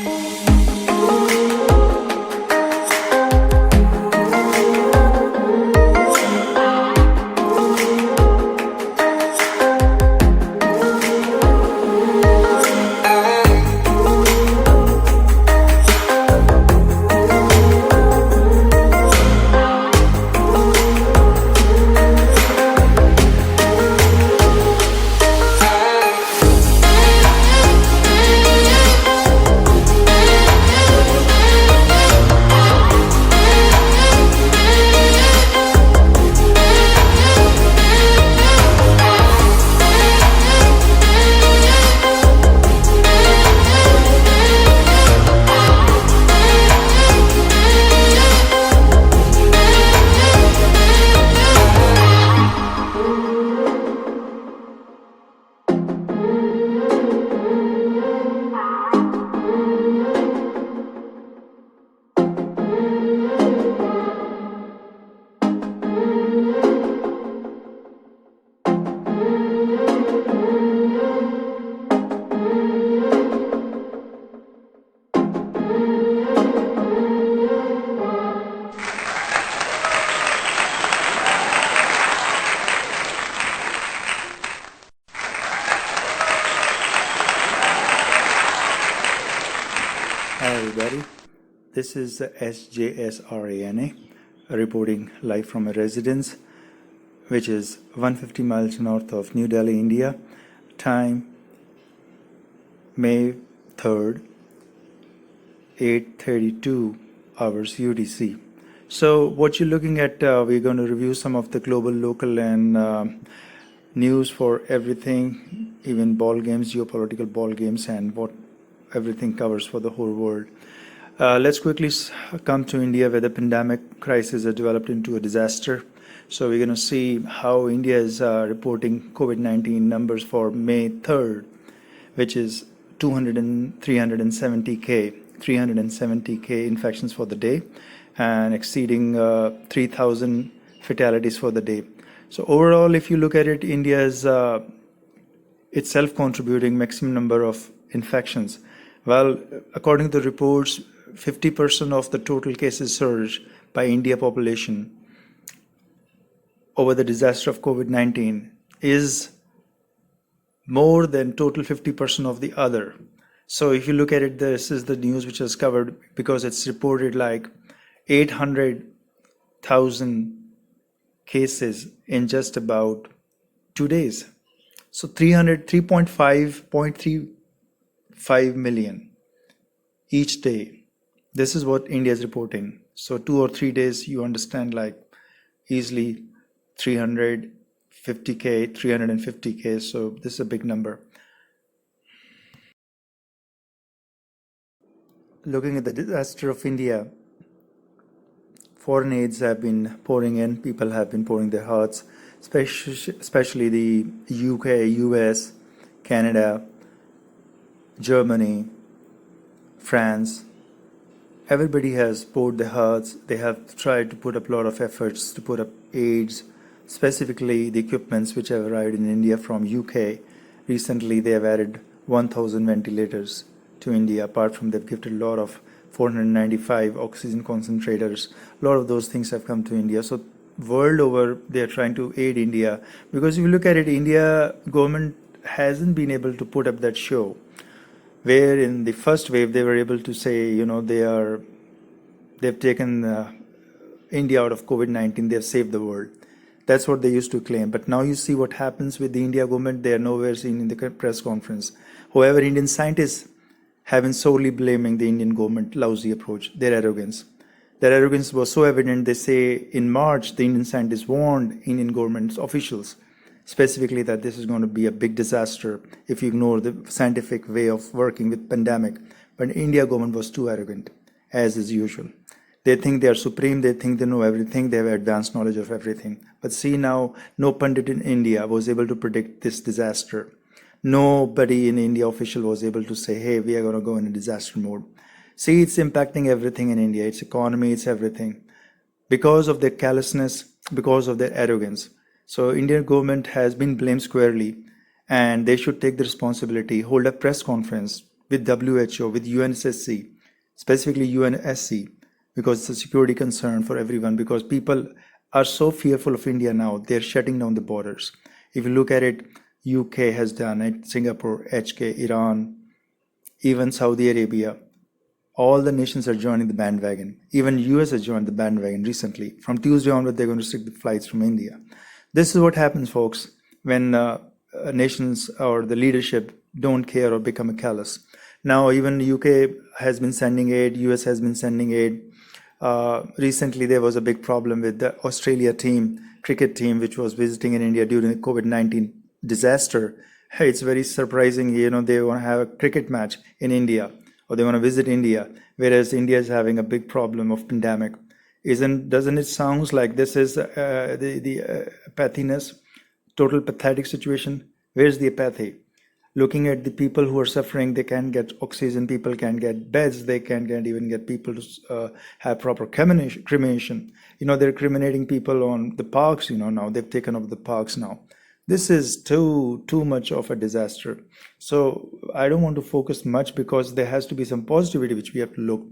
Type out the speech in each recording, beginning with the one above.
Hi everybody, this is SJSRANA reporting live from a residence which is 150 miles north of New Delhi, India. Time May 3rd, 8:32 hours UTC. So what you're looking at, we're going to review some of the global, local and news for everything, even ball games, geopolitical ball games, and what everything covers for the whole world. Let's quickly come to India, where the pandemic crisis has developed into a disaster. So we're going to see how India is reporting COVID-19 numbers for May 3rd, which is 370K infections for the day, and exceeding 3,000 fatalities for the day. So overall, if you look at it, India is itself contributing maximum number of infections. Well, according to the reports, 50% of the total cases surge by India population over the disaster of COVID-19 is more than total 50% of the other. So if you look at it, this is the news which is covered, because it's reported like 800,000 cases in just about 2 days. So 3.5 million each day. This is what India is reporting. So 2 or 3 days, you understand, like easily 350K. So this is a big number. Looking at the disaster of India, foreign aids have been pouring in. People have been pouring their hearts, especially the UK, US, Canada, Germany, France. Everybody has poured their hearts. They have tried to put up a lot of efforts to put up aids, specifically the equipments which have arrived in India from UK. Recently, they have added 1,000 ventilators to India. Apart from, they've gifted a lot of 495 oxygen concentrators. A lot of those things have come to India. So world over, they are trying to aid India, because if you look at it, India government hasn't been able to put up that show, where in the first wave they were able to say, you know, they've taken India out of COVID-19, they've saved the world. That's what they used to claim. But now you see what happens with the India government. They are nowhere seen in the press conference. However, Indian scientists have been solely blaming the Indian government lousy approach, their arrogance. Their arrogance was so evident, they say in March, the Indian scientists warned Indian government officials specifically that this is going to be a big disaster if you ignore the scientific way of working with pandemic. But India government was too arrogant, as is usual. They think they are supreme, they think they know everything, they have advanced knowledge of everything. But see now, no pundit in India was able to predict this disaster. Nobody in India official was able to say, hey, we are going to go in a disaster mode. See, it's impacting everything in India, its economy, it's everything. Because of their callousness, because of their arrogance. So Indian government has been blamed squarely, and they should take the responsibility, hold a press conference, with WHO, with UNSC, specifically UNSC, because it's a security concern for everyone, because people are so fearful of India now, they're shutting down the borders. If you look at it, UK has done it, Singapore, HK, Iran, even Saudi Arabia. All the nations are joining the bandwagon. Even US has joined the bandwagon recently. From Tuesday onward, they're going to restrict the flights from India. This is what happens, folks, when nations or the leadership don't care or become callous. Now, even UK has been sending aid, US has been sending aid. Recently, there was a big problem with the Australia team, cricket team, which was visiting in India during the COVID-19 disaster. Hey, it's very surprising, they want to have a cricket match in India, or they want to visit India, whereas India is having a big problem of pandemic. Doesn't it sound like this is the apathiness, total pathetic situation? Where's the apathy? Looking at the people who are suffering, they can't get oxygen, people can't get beds, they can't even get people to have proper cremation. They're cremating people on the parks, now they've taken over the parks now. This is too much of a disaster. So I don't want to focus much, because there has to be some positivity which we have to look,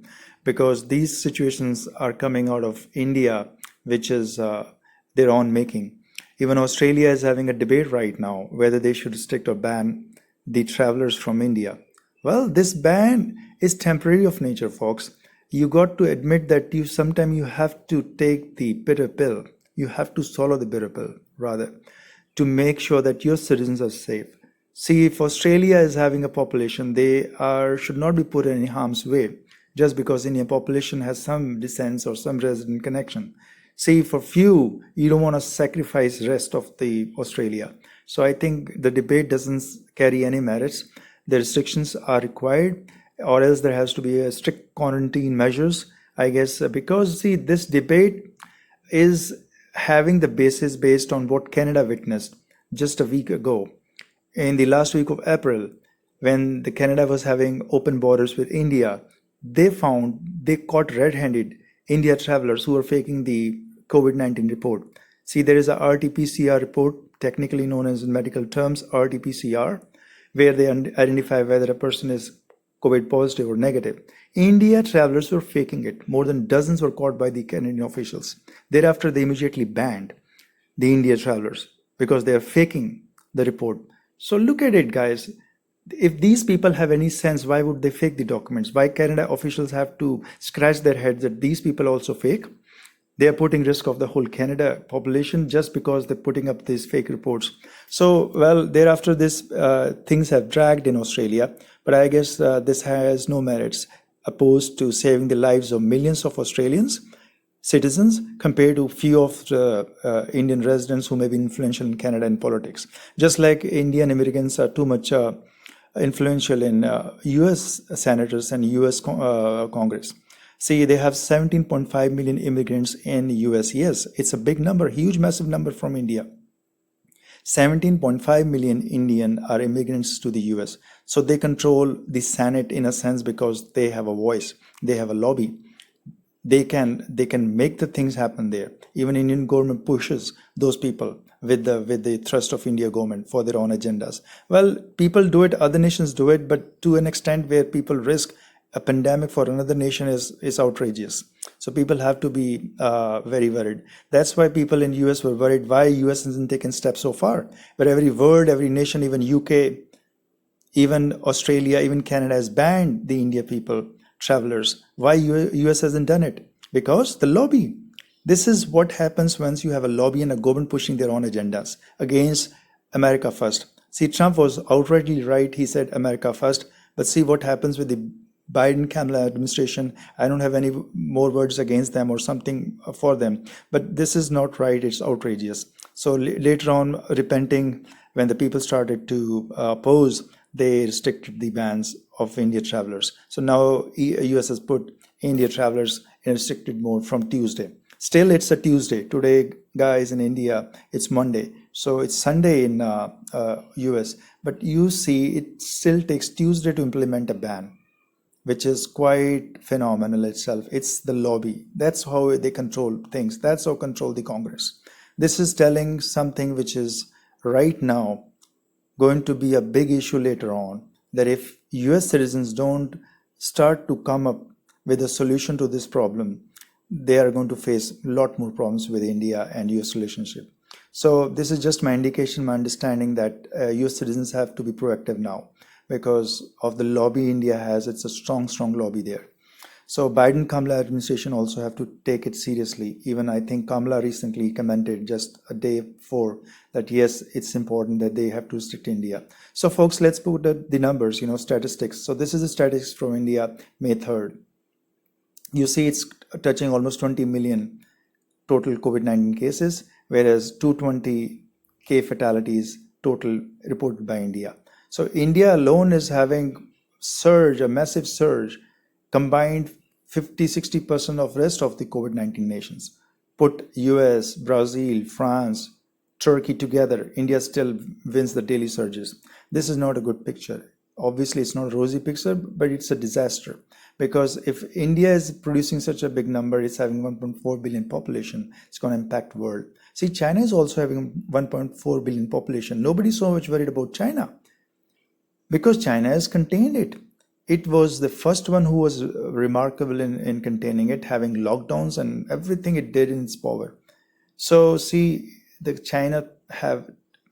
because these situations are coming out of India, which is their own making. Even Australia is having a debate right now whether they should restrict or ban the travelers from India. Well, this ban is temporary of nature, folks. You got to admit that sometimes you have to take the bitter pill. You have to swallow the bitter pill, rather, to make sure that your citizens are safe. See, if Australia is having a population, they should not be put in any harm's way just because Indian population has some descent or some resident connection. See, for few, you don't want to sacrifice rest of the Australia. So I think the debate doesn't carry any merits. The restrictions are required, or else there has to be a strict quarantine measures, I guess, because see, this debate is having the basis based on what Canada witnessed just a week ago. In the last week of April, when the Canada was having open borders with India, they caught red-handed India travelers who were faking the COVID-19 report. See, there is a RT-PCR report, technically known as in medical terms RT-PCR, where they identify whether a person is COVID positive or negative. India travelers were faking it. More than dozens were caught by the Canadian officials. Thereafter, they immediately banned the India travelers because they are faking the report. So look at it, guys. If these people have any sense, why would they fake the documents? Why Canada officials have to scratch their heads that these people also fake? They are putting risk of the whole Canada population just because they're putting up these fake reports. So, well, thereafter, things have dragged in Australia, but I guess this has no merits opposed to saving the lives of millions of Australians citizens compared to few of the Indian residents who may be influential in Canada in politics. Just like Indian immigrants are too much influential in US senators and US Congress. See, they have 17.5 million immigrants in US. Yes, it's a big number, huge, massive number from India. 17.5 million Indian are immigrants to the US. So they control the Senate in a sense because they have a voice, they have a lobby. They can make the things happen there. Even Indian government pushes those people with the thrust of India government for their own agendas. Well, people do it, other nations do it, but to an extent where people risk a pandemic for another nation is outrageous. So people have to be very worried. That's why people in US were worried why US hasn't taken steps so far. But every nation, even UK, even Australia, even Canada has banned the India people, travelers. Why US hasn't done it? Because the lobby. This is what happens once you have a lobby and a government pushing their own agendas against America first. See, Trump was outrightly right. He said America first. But see what happens with the Biden-Kamala administration. I don't have any more words against them or something for them, but this is not right. It's outrageous. So later on, repenting when the people started to oppose, they restricted the bans of India travelers. So now US has put India travelers in restricted mode from Tuesday. Still, it's a Tuesday. Today, guys, in India, it's Monday. So it's Sunday in US. But you see, it still takes Tuesday to implement a ban, which is quite phenomenal itself. It's the lobby. That's how they control things. That's how control the Congress. This is telling something which is right now going to be a big issue later on. that if US citizens don't start to come up with a solution to this problem, they are going to face a lot more problems with India and US relationship. So this is just my indication, my understanding that US citizens have to be proactive now because of the lobby India has. It's a strong, strong lobby there. So Biden-Kamala administration also have to take it seriously. Even I think Kamala recently commented just a day before that yes, it's important that they have to restrict India. So folks, let's put the numbers, statistics. So this is the statistics from India, May 3rd. You see it's touching almost 20 million total COVID-19 cases, whereas 220K fatalities total reported by India. So India alone is having surge, a massive surge, combined 50-60% of rest of the COVID-19 nations. Put US, Brazil, France, Turkey together, India still wins the daily surges. This is not a good picture. Obviously, it's not a rosy picture, but it's a disaster. Because if India is producing such a big number, it's having 1.4 billion population, it's going to impact world. See, China is also having 1.4 billion population. Nobody's so much worried about China because China has contained it. It was the first one who was remarkable in containing it, having lockdowns and everything it did in its power. So see, the China have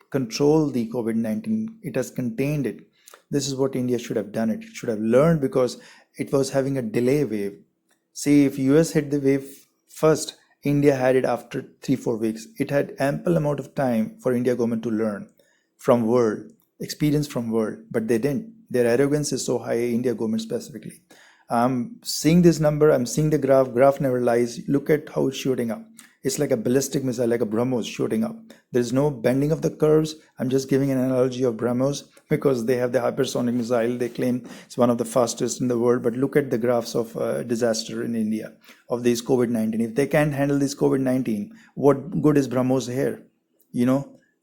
controlled the COVID-19. It has contained it. This is what India should have done. It should have learned because it was having a delay wave. See, if US hit the wave first, India had it after 3-4 weeks. It had ample amount of time for India government to learn from world, experience from world, but they didn't. Their arrogance is so high, India government specifically. I'm seeing this number, I'm seeing the graph never lies. Look at how it's shooting up. It's like a ballistic missile, like a BrahMos shooting up. There's no bending of the curves. I'm just giving an analogy of BrahMos because they have the hypersonic missile. They claim it's one of the fastest in the world. But look at the graphs of disaster in India of these COVID-19. If they can't handle this COVID-19, what good is BrahMos here?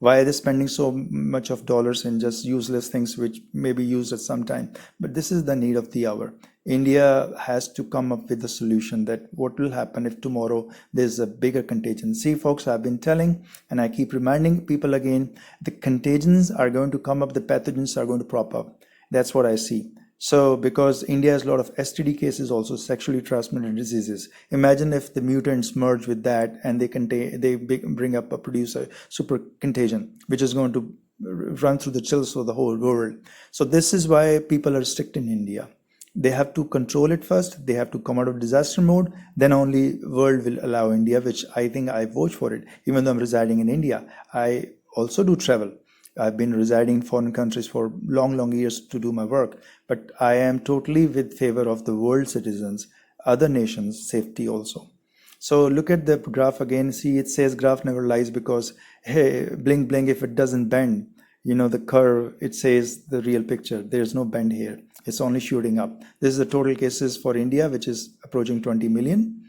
Why are they spending so much of dollars in just useless things which may be used at some time? But this is the need of the hour. India has to come up with a solution that what will happen if tomorrow there's a bigger contagion. See, folks, I've been telling and I keep reminding people again, the contagions are going to come up, the pathogens are going to prop up. That's what I see. So because India has a lot of STD cases, also sexually transmitted diseases. Imagine if the mutants merge with that and they bring up produce a super contagion, which is going to run through the chills of the whole world. So this is why people are strict in India. They have to control it first. They have to come out of disaster mode. Then only world will allow India, which I think I vote for it. Even though I'm residing in India, I also do travel. I've been residing in foreign countries for long years to do my work, but I am totally with favor of the world citizens, other nations' safety also. So look at the graph again. See, it says graph never lies because, hey, blink, if it doesn't bend, the curve, it says the real picture. There's no bend here. It's only shooting up. This is the total cases for India, which is approaching 20 million.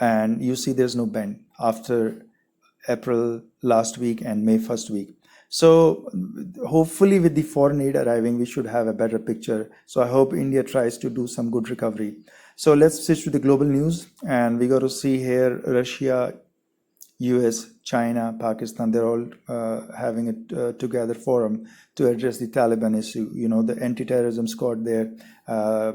And you see there's no bend after April last week and May first week. So hopefully with the foreign aid arriving, we should have a better picture. So I hope India tries to do some good recovery. So let's switch to the global news. And we got to see here Russia, US, China, Pakistan, they're all having a together forum to address the Taliban issue. The anti-terrorism squad there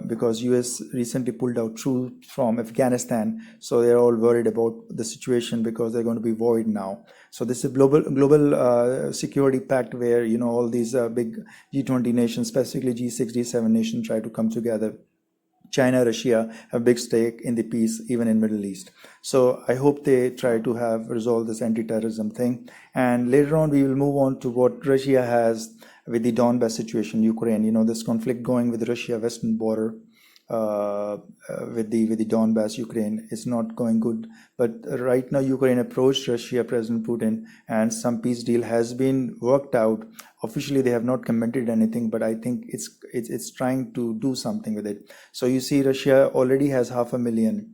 because US recently pulled out troops from Afghanistan. So they're all worried about the situation because they're going to be void now. So this is a global security pact where, all these big G20 nations, specifically G6, G7 nations try to come together. China, Russia have a big stake in the peace, even in Middle East. So I hope they try to have resolved this anti-terrorism thing. And later on, we will move on to what Russia has with the Donbas situation, Ukraine. This conflict going with Russia western border with the Donbas, Ukraine is not going good. But right now, Ukraine approached Russia, President Putin, and some peace deal has been worked out. Officially, they have not commented anything, but I think it's trying to do something with it. So you see, Russia already has 500,000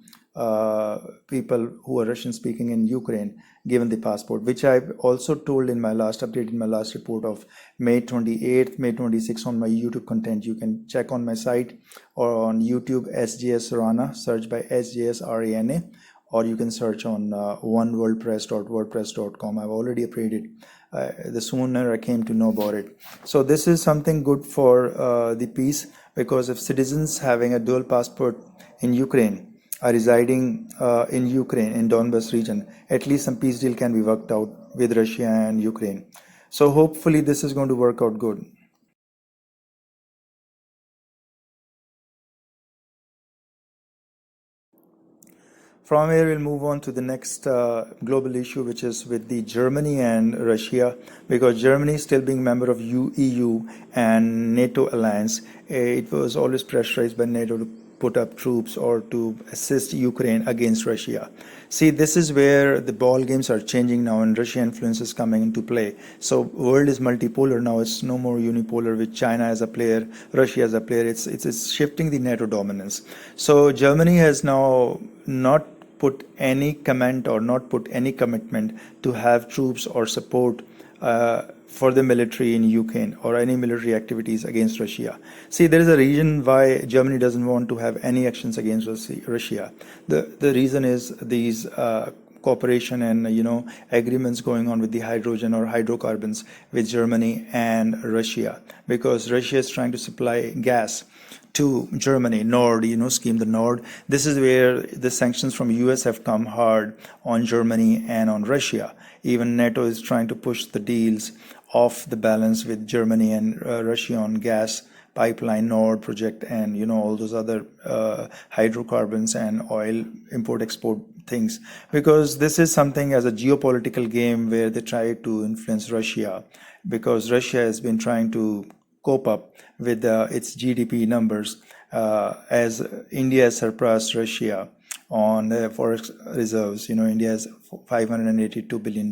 people who are Russian speaking in Ukraine given the passport, which I've also told in my last update, in my last report of May 28th, May 26th on my YouTube content. You can check on my site or on YouTube, SJS Rana, search by SJS RANA, or you can search on oneworldpress.wordpress.com. I've already updated the sooner I came to know about it. So this is something good for the peace, because if citizens having a dual passport in Ukraine are residing in Ukraine, in Donbas region, at least some peace deal can be worked out with Russia and Ukraine. So hopefully this is going to work out good. From here, we'll move on to the next global issue, which is with the Germany and Russia, because Germany, still being member of EU and NATO alliance, it was always pressurized by NATO to put up troops or to assist Ukraine against Russia. See, this is where the ball games are changing now, and Russia influence is coming into play. So world is multipolar now. It's no more unipolar with China as a player, Russia as a player. It's shifting the NATO dominance. So Germany has now not put any comment or not put any commitment to have troops or support for the military in Ukraine or any military activities against Russia. See, there is a reason why Germany doesn't want to have any actions against Russia. The reason is these cooperation and agreements going on with the hydrogen or hydrocarbons with Germany and Russia, because Russia is trying to supply gas to Germany, Nord, scheme the Nord. This is where the sanctions from US have come hard on Germany and on Russia. Even NATO is trying to push the deals off the balance with Germany and Russia on gas pipeline Nord project and all those other hydrocarbons and oil import export things, because this is something as a geopolitical game where they try to influence Russia, because Russia has been trying to cope up with its GDP numbers as India has surpassed Russia on forex reserves. India has $582 billion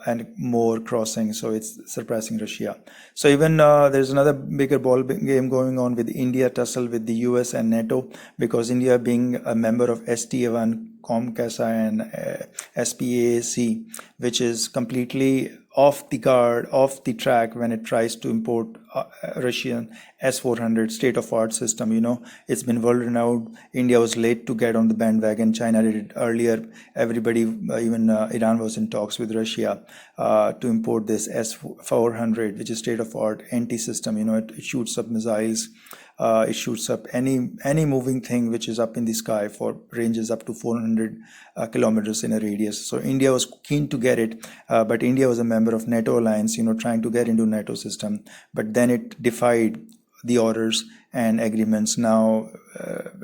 and more crossing, so it's surpassing Russia. So even there's another bigger ball game going on with India tussle with the US and NATO, because India being a member of STA1, COMCASA and SPAC, which is completely off the guard, off the track when it tries to import Russian S-400 state-of-art system. It's been world renowned. India was late to get on the bandwagon. China did it earlier. Everybody, even Iran was in talks with Russia to import this S-400, which is state-of-art anti-system. It shoots up missiles. It shoots up any moving thing which is up in the sky for ranges up to 400 kilometers in a radius. So India was keen to get it, but India was a member of NATO alliance, trying to get into NATO system, but then it defied the orders and agreements. Now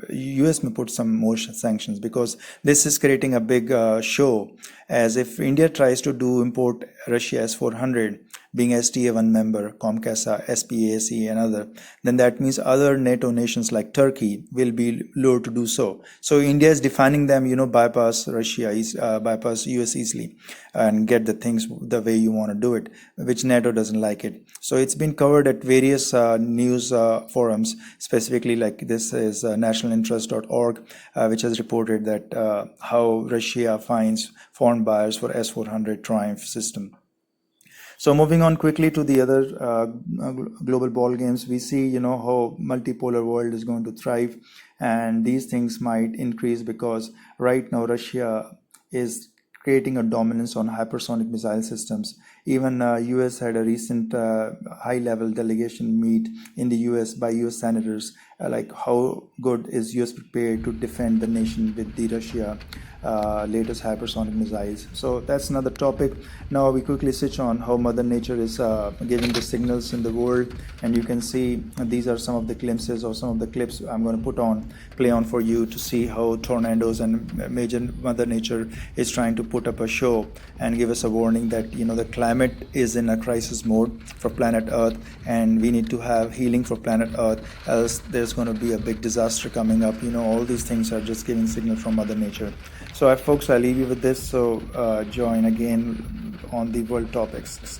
US may put some more sanctions, because this is creating a big show, as if India tries to import Russia S-400, being STA1 member, COMCASA, SPAC and other, then that means other NATO nations like Turkey will be lured to do so. So India is defining them, bypass Russia, bypass US easily and get the things the way you want to do it, which NATO doesn't like it. So it's been covered at various news forums, specifically like this is nationalinterest.org, which has reported that how Russia finds foreign buyers for S-400 Triumph system. So moving on quickly to the other global ball games, we see how multipolar world is going to thrive, and these things might increase because right now Russia is creating a dominance on hypersonic missile systems. Even US had a recent high-level delegation meet in the US by US senators, like how good is US prepared to defend the nation with the Russia latest hypersonic missiles. So that's another topic. Now we quickly switch on how Mother Nature is giving the signals in the world, and you can see these are some of the glimpses or some of the clips I'm going to play on for you to see how tornadoes and major Mother Nature is trying to put up a show and give us a warning that the climate is in a crisis mode for planet Earth, and we need to have healing for planet Earth, else there's going to be a big disaster coming up. All these things are just giving signal from Mother Nature. So folks, I leave you with this. So join again on the world topics.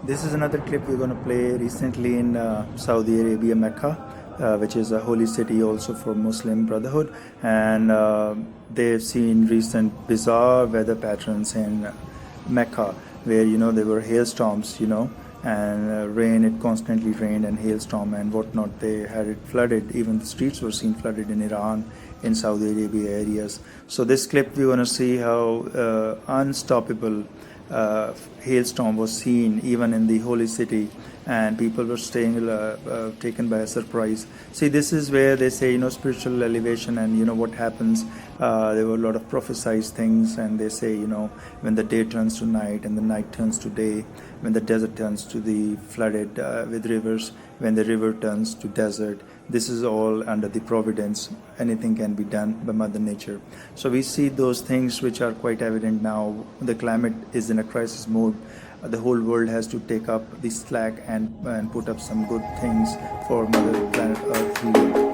This is another clip we're going to play recently in Saudi Arabia, Mecca, which is a holy city also for Muslim Brotherhood. And they've seen recent bizarre weather patterns in Mecca, where, there were hailstorms, and rain, it constantly rained, and hailstorm and whatnot. They had it flooded. Even the streets were seen flooded in Iran, in Saudi Arabia areas. So this clip, we're going to see how unstoppable hailstorm was seen even in the holy city, and people were staying taken by a surprise. See, this is where they say, spiritual elevation, and what happens. There were a lot of prophesized things, and they say, when the day turns to night and the night turns to day, when the desert turns to the flooded with rivers, when the river turns to desert, this is all under the providence. Anything can be done by Mother Nature. So we see those things which are quite evident now. The climate is in a crisis mode. The whole world has to take up the slack and put up some good things for Mother Planet Earth healing.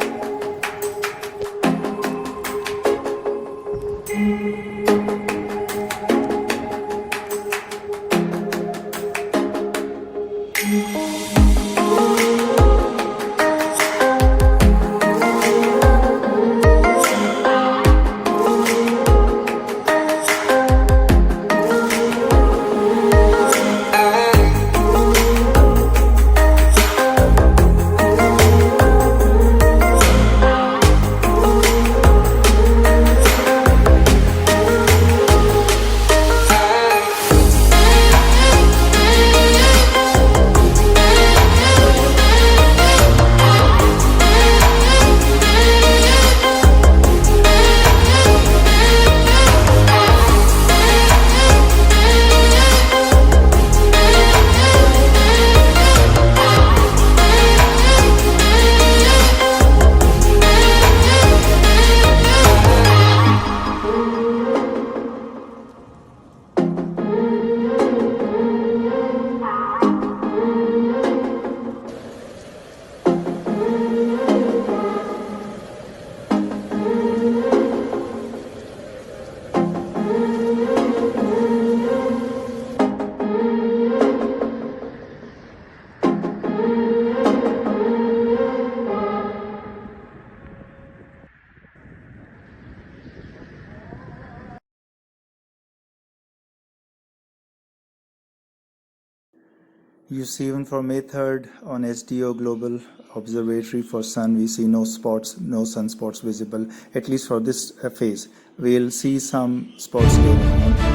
You see, even for May 3rd on SDO Global Observatory for Sun, we see no spots, no sunspots visible, at least for this phase. We'll see some spots later on.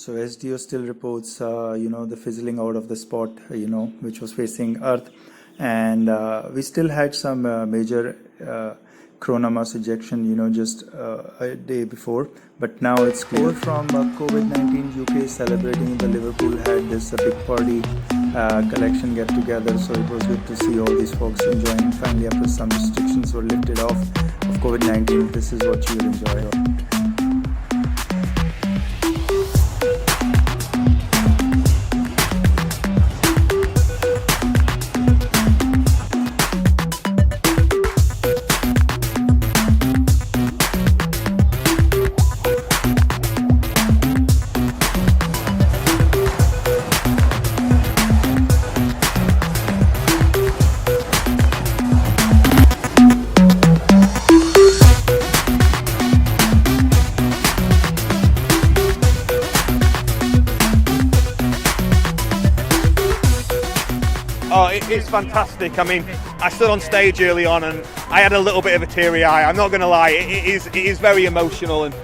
So SDO still reports, the fizzling out of the spot, which was facing Earth, and we still had some major corona mass ejection, just a day before, but now it's clear. From COVID-19, UK is celebrating. The Liverpool had this big party collection get together, so it was good to see all these folks enjoying. Finally, after some restrictions were lifted off of COVID-19, this is what you will enjoy. Oh, it's fantastic. I mean, I stood on stage early on and I had a little bit of a teary eye. I'm not going to lie, it is very emotional, and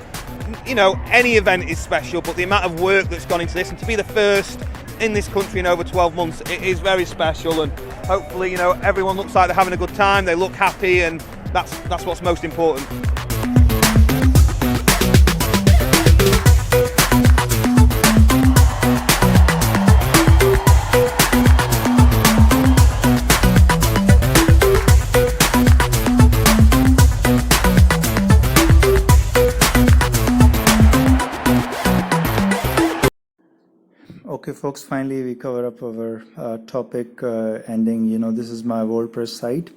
any event is special, but the amount of work that's gone into this, and to be the first in this country in over 12 months, it is very special. And hopefully, everyone looks like they're having a good time, they look happy, and that's what's most important. Okay, folks, finally we cover up our topic ending. This is my WordPress site,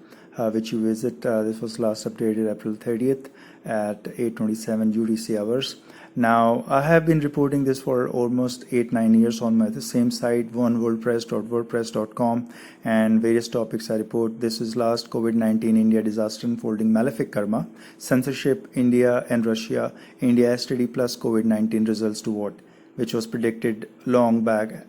which you visit. This was last updated April 30th at 8:27 UTC hours. Now, I have been reporting this for almost 8-9 years on the same site, onewordpress.wordpress.com, and various topics I report. This is last COVID-19 India disaster unfolding malefic karma, censorship, India and Russia, India STD plus COVID-19 results to what? Which was predicted long back,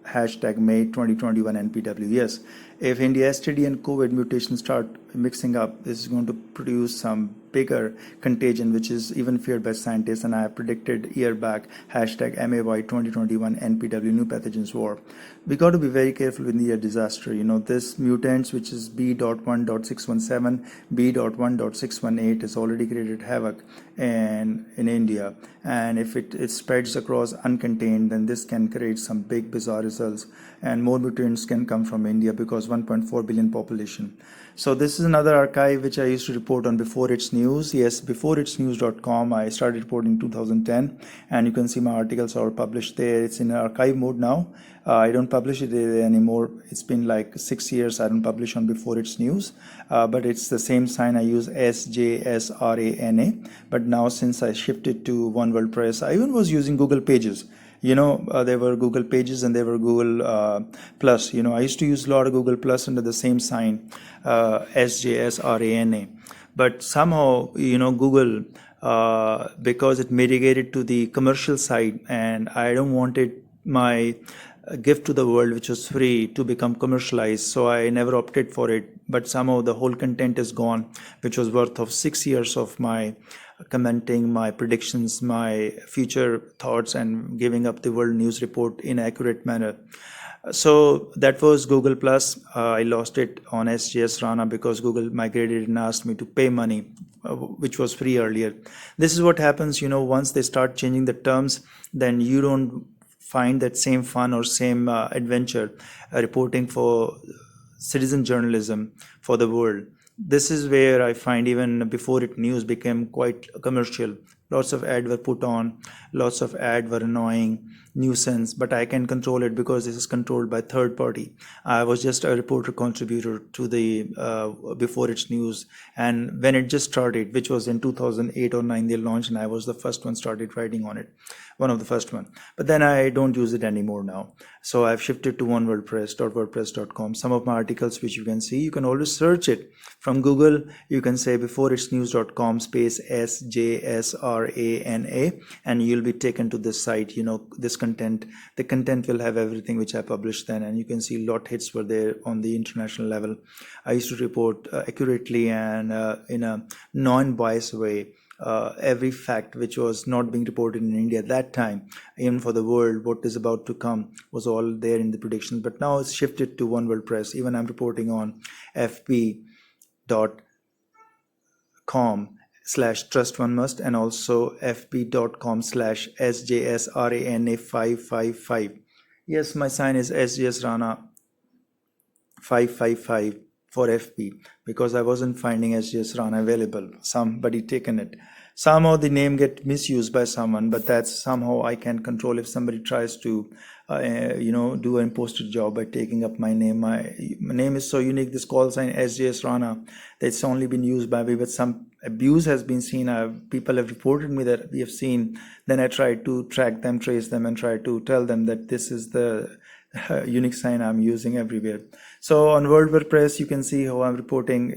hashtag May 2021 NPW. Yes, if India STD and COVID mutations start mixing up, this is going to produce some bigger contagion, which is even feared by scientists, and I have predicted year back, hashtag MAY 2021 NPW New Pathogens War. We got to be very careful with the disaster. This mutants, which is B.1.617, B.1.618, has already created havoc in India, and if it spreads across uncontained, then this can create some big bizarre results, and more mutants can come from India because 1.4 billion population. So this is another archive which I used to report on Before It's News. Yes, beforeitsnews.com. I started reporting in 2010, and you can see my articles are published there. It's in archive mode now. I don't publish it anymore. It's been like 6 years I don't publish on Before It's News, but it's the same sign I use, SJSRANA. But now since I shifted to One WordPress, I even was using Google Pages. There were Google Pages and there were Google Plus. I used to use a lot of Google Plus under the same sign, SJSRANA. But somehow, Google, because it mitigated to the commercial side, and I don't wanted my gift to the world, which was free, to become commercialized, so I never opted for it. But somehow the whole content is gone, which was worth of 6 years of my commenting, my predictions, my future thoughts, and giving up the world news report in an accurate manner. So that was Google Plus. I lost it on SJS Rana because Google migrated and asked me to pay money, which was free earlier. This is what happens, once they start changing the terms, then you don't find that same fun or same adventure reporting for citizen journalism for the world. This is where I find even Before It News became quite commercial. Lots of ads were put on, lots of ads were annoying, nuisance, but I can control it because this is controlled by third party. I was just a reporter contributor to the Before It's News, and when it just started, which was in 2008 or 9, they launched, and I was the first one started writing on it, one of the first one. But then I don't use it anymore now. So I've shifted to onewordpress.wordpress.com. Some of my articles which you can see, you can always search it from Google. You can say beforeitsnews.com space SJSRANA, and you'll be taken to this site. This content, the content will have everything which I published then, and you can see lot hits were there on the international level. I used to report accurately and in a non-biased way every fact which was not being reported in India at that time, even for the world, what is about to come was all there in the predictions. But now it's shifted to One World Press. Even I'm reporting on fb.com/trust1must and also fb.com/sjsrana555. Yes, my sign is SJS Rana 555 for FB because I wasn't finding SJS Rana available. Somebody taken it. Somehow the name get misused by someone, but that's somehow I can control. If somebody tries to, do an imposter job by taking up my name. My name is so unique. This call sign SJS Rana, that's only been used by me, but some abuse has been seen. People have reported me that we have seen. Then I try to track them, trace them, and try to tell them that this is the unique sign I'm using everywhere. So on World War Press, you can see how I'm reporting,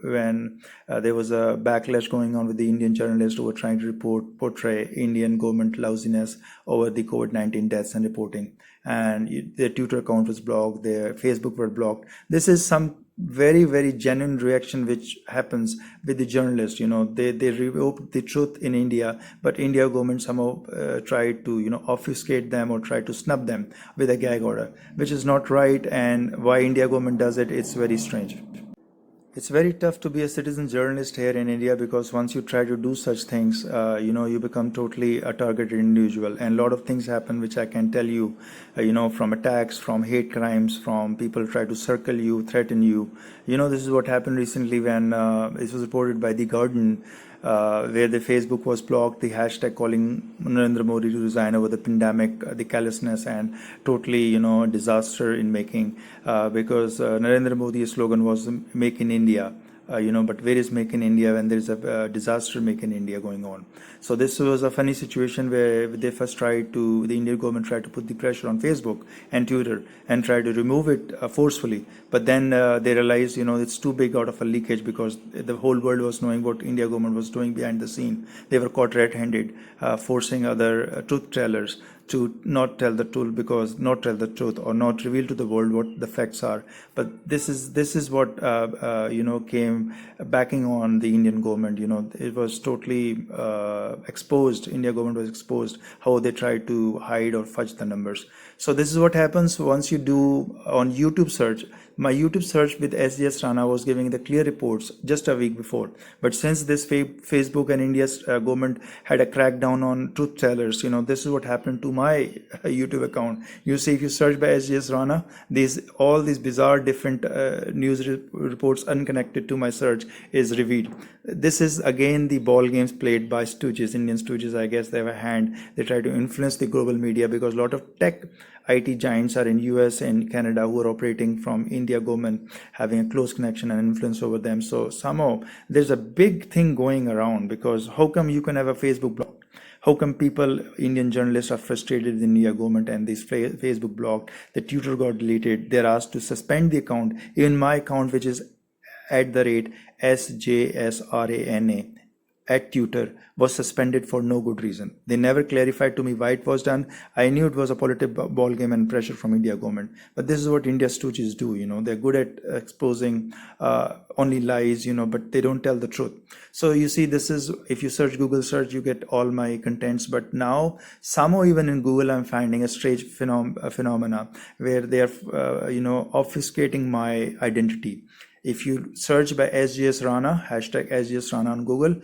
when there was a backlash going on with the Indian journalists who were trying to portray Indian government lousiness over the COVID-19 deaths and reporting. And their Twitter account was blocked, their Facebook were blocked. This is some very, very genuine reaction which happens with the journalists. They reveal the truth in India, but India government somehow tried to obfuscate them or try to snub them with a gag order, which is not right. And why India government does it, it's very strange. It's very tough to be a citizen journalist here in India because once you try to do such things, you become totally a targeted individual, and a lot of things happen which I can tell you, from attacks, from hate crimes, from people try to circle you, threaten you. This is what happened recently when it was reported by The Guardian, where the Facebook was blocked, the hashtag calling Narendra Modi to resign over the pandemic, the callousness and totally, disaster in making, because Narendra Modi's slogan was "Make in India." But where is Make in India when there is a disaster Make in India going on? So this was a funny situation where the Indian government tried to put the pressure on Facebook and Twitter and try to remove it forcefully. But then they realized, it's too big out of a leakage because the whole world was knowing what India government was doing behind the scene. They were caught red-handed, forcing other truth tellers to not tell the truth or not reveal to the world what the facts are. But this is what came backing on the Indian government. It was totally exposed. India government was exposed how they tried to hide or fudge the numbers. So this is what happens once you do on YouTube search. My YouTube search with SJS Rana was giving the clear reports just a week before. But since this Facebook and India's government had a crackdown on truth tellers, this is what happened to my YouTube account. You see, if you search by SJS Rana, all these bizarre different news reports unconnected to my search is revealed. This is again the ball games played by stooges, Indian stooges. I guess they have a hand. They try to influence the global media because a lot of tech IT giants are in US and Canada who are operating from India government, having a close connection and influence over them. So somehow there's a big thing going around because how come you can have a Facebook blog? How come Indian journalists are frustrated with the India government and this Facebook blog, the Twitter got deleted, they're asked to suspend the account, even my account which is @SJSRANA at Twitter was suspended for no good reason. They never clarified to me why it was done. I knew it was a political ball game and pressure from India government. But this is what India stooges do. They're good at exposing only lies, but they don't tell the truth. So you see, this is, if you search Google search, you get all my contents. But now somehow even in Google, I'm finding a strange phenomena where they are, obfuscating my identity. If you search by SJS Rana, hashtag SJS Rana on Google,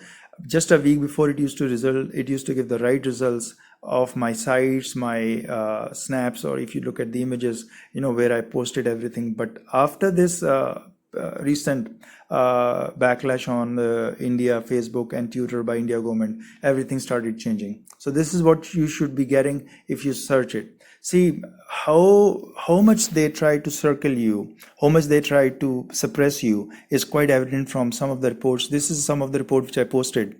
just a week before it used to give the right results of my sites, my snaps, or if you look at the images, where I posted everything. But after this recent backlash on India, Facebook and Twitter by India government, everything started changing. So this is what you should be getting if you search it. See how much they try to circle you, how much they try to suppress you is quite evident from some of the reports. This is some of the reports which I posted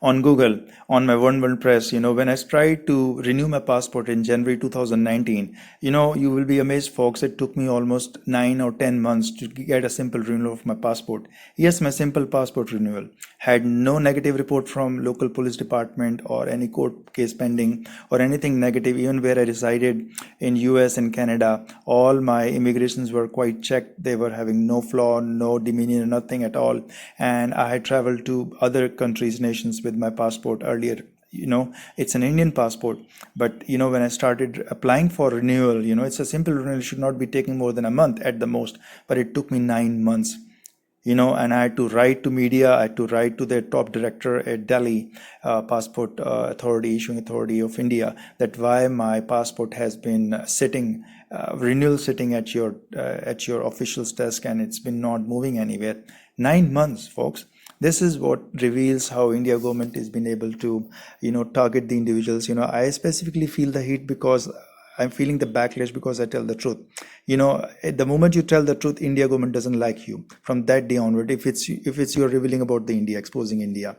on Google, on my One World Press. When I tried to renew my passport in January 2019, you will be amazed, folks, it took me almost 9 or 10 months to get a simple renewal of my passport. Yes, my simple passport renewal. had no negative report from local police department or any court case pending or anything negative. Even where I resided in US and Canada, all my immigrations were quite checked. They were having no flaw, no demeanor, nothing at all. And I had traveled to other countries, nations with my passport earlier. It's an Indian passport, but when I started applying for renewal, it's a simple renewal, it should not be taking more than a month at the most, but it took me 9 months. And I had to write to media, I had to write to the top director at Delhi Passport Authority, Issuing Authority of India, that why my passport has been sitting, renewal sitting at your official's desk, and it's been not moving anywhere. 9 months, folks. This is what reveals how India government has been able to, target the individuals. I specifically feel the heat because I'm feeling the backlash because I tell the truth. At the moment you tell the truth, India government doesn't like you from that day onward. If it's you're revealing about the India, exposing India.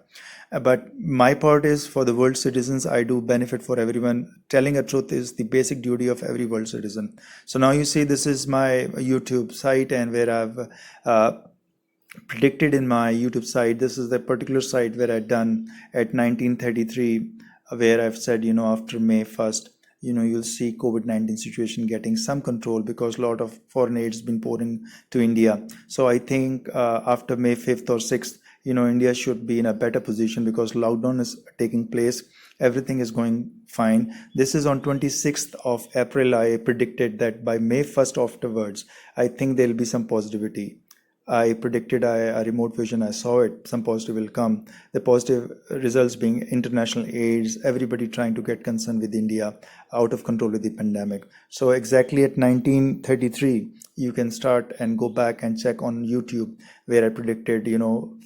But my part is for the world citizens. I do benefit for everyone. Telling a truth is the basic duty of every world citizen. So now you see, this is my YouTube site, and where I've predicted in my YouTube site. This is the particular site where I done at 1933, where I've said, after May 1st, you'll see COVID-19 situation getting some control because a lot of foreign aid has been pouring to India. So I think after May 5th or 6th, India should be in a better position because lockdown is taking place. Everything is going fine. This is on 26th of April. I predicted that by May 1st afterwards, I think there'll be some positivity. I predicted a remote vision. I saw it. Some positive will come. The positive results being international aids, everybody trying to get concerned with India, out of control with the pandemic. So exactly at 1933, you can start and go back and check on YouTube where I predicted,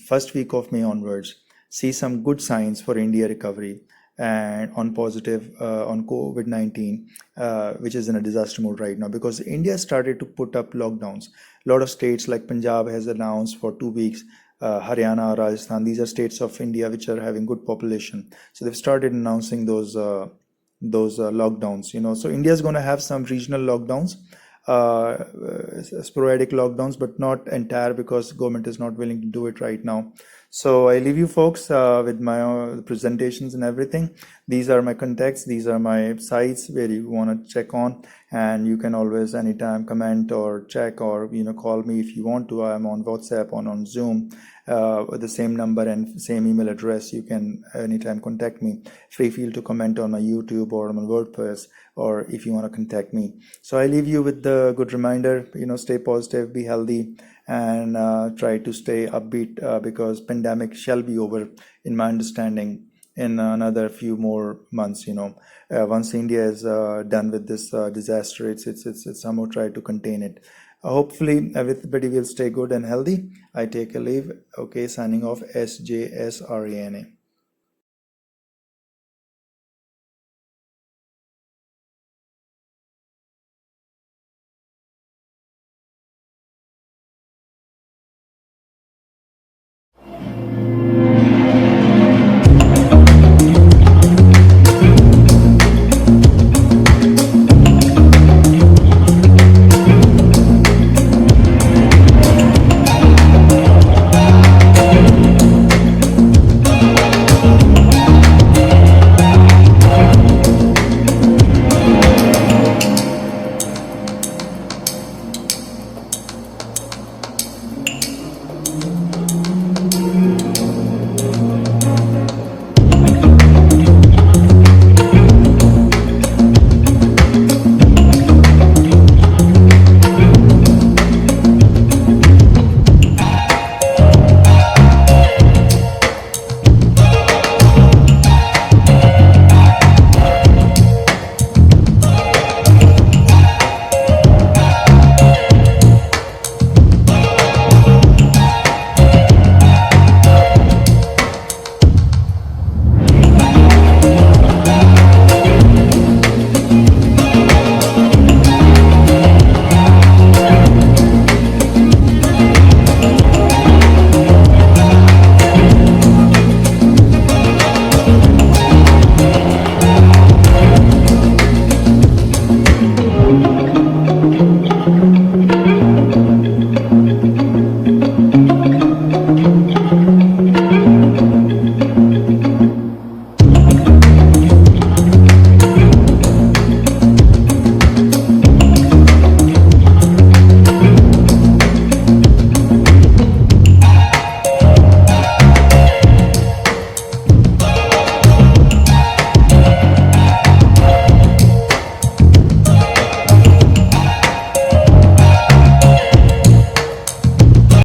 first week of May onwards, see some good signs for India recovery and on positive on COVID-19, which is in a disaster mode right now because India started to put up lockdowns. A lot of states like Punjab has announced for 2 weeks, Haryana, Rajasthan, these are states of India which are having good population. So they've started announcing those lockdowns. So India is going to have some regional lockdowns, sporadic lockdowns, but not entire because government is not willing to do it right now. So I leave you folks with my presentations and everything. These are my contacts. These are my sites where you want to check on, and you can always anytime comment or check or call me if you want to. I'm on WhatsApp, on Zoom, with the same number and same email address. You can anytime contact me. Free feel to comment on my YouTube or on my WordPress, or if you want to contact me. So I leave you with the good reminder, stay positive, be healthy, and try to stay upbeat because pandemic shall be over, in my understanding, in another few more months. Once India is done with this disaster, it's somehow try to contain it. Hopefully everybody will stay good and healthy. I take a leave. Okay, signing off. SJSRANA.